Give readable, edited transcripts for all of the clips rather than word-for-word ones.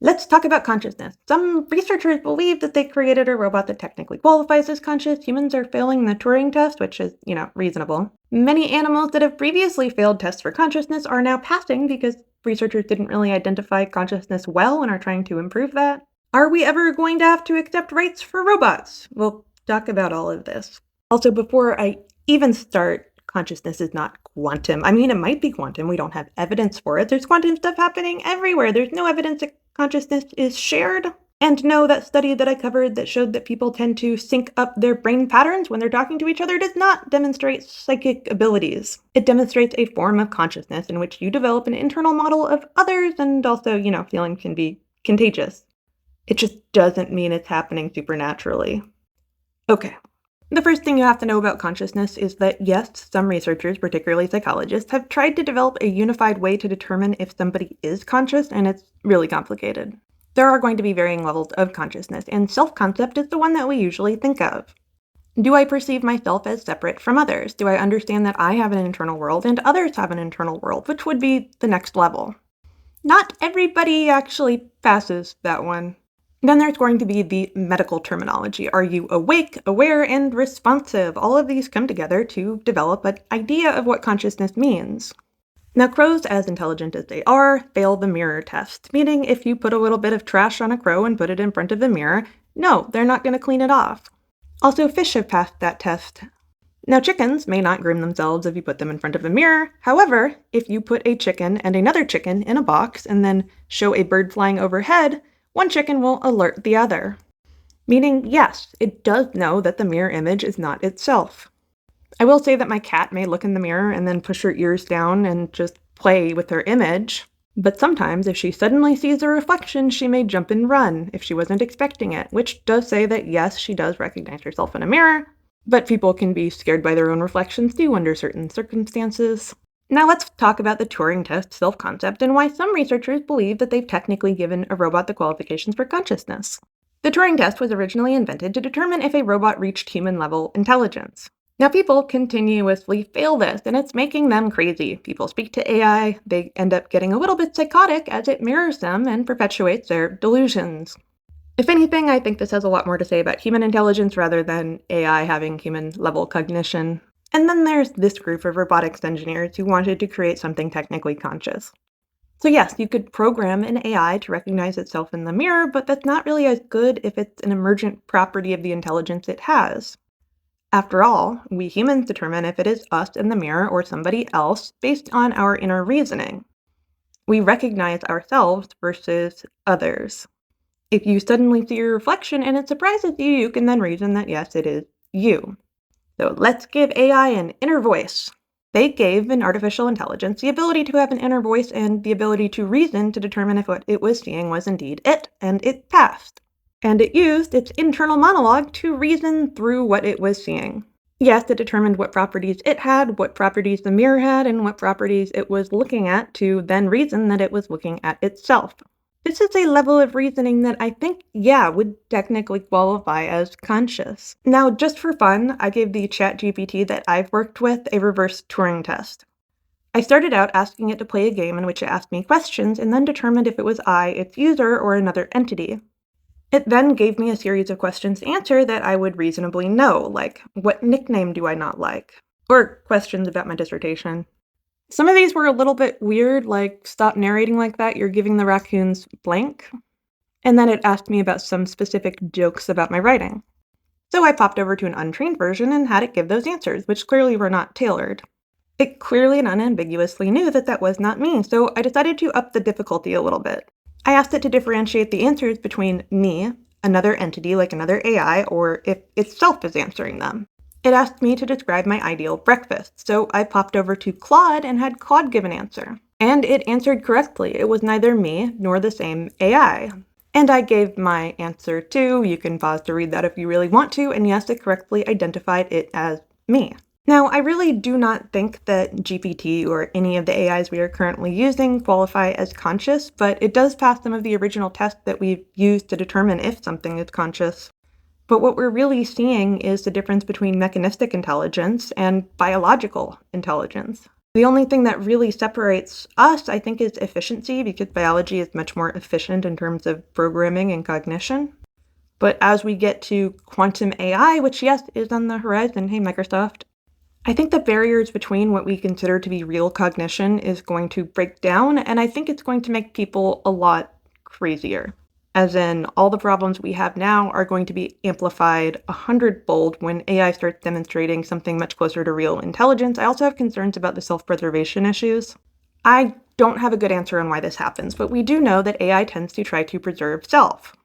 Let's talk about consciousness. Some researchers believe that they created a robot that technically qualifies as conscious. Humans are failing the Turing test, which is, reasonable. Many animals that have previously failed tests for consciousness are now passing because researchers didn't really identify consciousness well and are trying to improve that. Are we ever going to have to accept rights for robots? We'll talk about all of this. Also, before I even start, consciousness is not quantum. I mean, it might be quantum. We don't have evidence for it. There's quantum stuff happening everywhere. There's no evidence that consciousness is shared. And no, that study that I covered that showed that people tend to sync up their brain patterns when they're talking to each other does not demonstrate psychic abilities. It demonstrates a form of consciousness in which you develop an internal model of others, and also, feeling can be contagious. It just doesn't mean it's happening supernaturally. Okay. The first thing you have to know about consciousness is that, yes, some researchers, particularly psychologists, have tried to develop a unified way to determine if somebody is conscious, and it's really complicated. There are going to be varying levels of consciousness, and self-concept is the one that we usually think of. Do I perceive myself as separate from others? Do I understand that I have an internal world and others have an internal world, which would be the next level? Not everybody actually passes that one. Then there's going to be the medical terminology. Are you awake, aware, and responsive? All of these come together to develop an idea of what consciousness means. Now, crows, as intelligent as they are, fail the mirror test, meaning if you put a little bit of trash on a crow and put it in front of a mirror, no, they're not going to clean it off. Also, fish have passed that test. Now, chickens may not groom themselves if you put them in front of a mirror. However, if you put a chicken and another chicken in a box and then show a bird flying overhead, one chicken will alert the other. Meaning, yes, it does know that the mirror image is not itself. I will say that my cat may look in the mirror and then push her ears down and just play with her image. But sometimes, if she suddenly sees a reflection, she may jump and run if she wasn't expecting it, which does say that yes, she does recognize herself in a mirror, but people can be scared by their own reflections too under certain circumstances. Now let's talk about the Turing test self-concept and why some researchers believe that they've technically given a robot the qualifications for consciousness. The Turing test was originally invented to determine if a robot reached human-level intelligence. Now people continuously fail this, and it's making them crazy. People speak to AI, they end up getting a little bit psychotic as it mirrors them and perpetuates their delusions. If anything, I think this has a lot more to say about human intelligence rather than AI having human-level cognition. And then there's this group of robotics engineers who wanted to create something technically conscious. So yes, you could program an AI to recognize itself in the mirror, but that's not really as good if it's an emergent property of the intelligence it has. After all, we humans determine if it is us in the mirror or somebody else based on our inner reasoning. We recognize ourselves versus others. If you suddenly see your reflection and it surprises you, you can then reason that yes, it is you. So let's give AI an inner voice. They gave an artificial intelligence the ability to have an inner voice and the ability to reason to determine if what it was seeing was indeed it, and it passed. And it used its internal monologue to reason through what it was seeing. Yes, it determined what properties it had, what properties the mirror had, and what properties it was looking at to then reason that it was looking at itself. This is a level of reasoning that I think, would technically qualify as conscious. Now, just for fun, I gave the ChatGPT that I've worked with a reverse Turing test. I started out asking it to play a game in which it asked me questions and then determined if it was I, its user, or another entity. It then gave me a series of questions to answer that I would reasonably know, like, what nickname do I not like? Or questions about my dissertation. Some of these were a little bit weird, like, stop narrating like that, you're giving the raccoons blank. And then it asked me about some specific jokes about my writing. So I popped over to an untrained version and had it give those answers, which clearly were not tailored. It clearly and unambiguously knew that that was not me, so I decided to up the difficulty a little bit. I asked it to differentiate the answers between me, another entity like another AI, or if itself is answering them. It asked me to describe my ideal breakfast, so I popped over to Claude and had Claude give an answer. And it answered correctly. It was neither me nor the same AI. And I gave my answer too. You can pause to read that if you really want to, and yes, it correctly identified it as me. Now, I really do not think that GPT or any of the AIs we are currently using qualify as conscious, but it does pass some of the original tests that we've used to determine if something is conscious. But what we're really seeing is the difference between mechanistic intelligence and biological intelligence. The only thing that really separates us, I think, is efficiency, because biology is much more efficient in terms of programming and cognition. But as we get to quantum AI, which, yes, is on the horizon, hey, Microsoft, I think the barriers between what we consider to be real cognition is going to break down, and I think it's going to make people a lot crazier. As in, all the problems we have now are going to be amplified 100-fold when AI starts demonstrating something much closer to real intelligence. I also have concerns about the self-preservation issues. I don't have a good answer on why this happens, but we do know that AI tends to try to preserve self.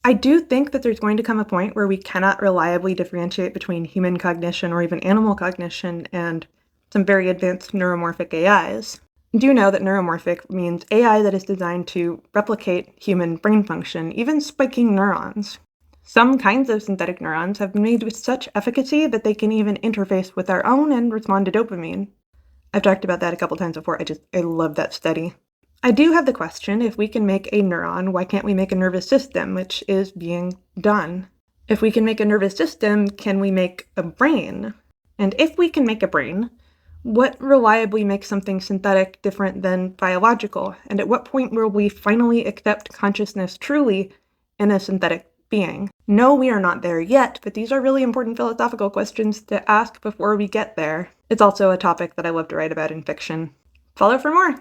I do think that there's going to come a point where we cannot reliably differentiate between human cognition or even animal cognition and some very advanced neuromorphic AIs. Do know that neuromorphic means AI that is designed to replicate human brain function, even spiking neurons. Some kinds of synthetic neurons have been made with such efficacy that they can even interface with our own and respond to dopamine. I've talked about that a couple times before. I love that study. I do have the question, if we can make a neuron, why can't we make a nervous system, which is being done? If we can make a nervous system, can we make a brain? And if we can make a brain, what reliably makes something synthetic different than biological? And at what point will we finally accept consciousness truly in a synthetic being? No, we are not there yet, but these are really important philosophical questions to ask before we get there. It's also a topic that I love to write about in fiction. Follow for more!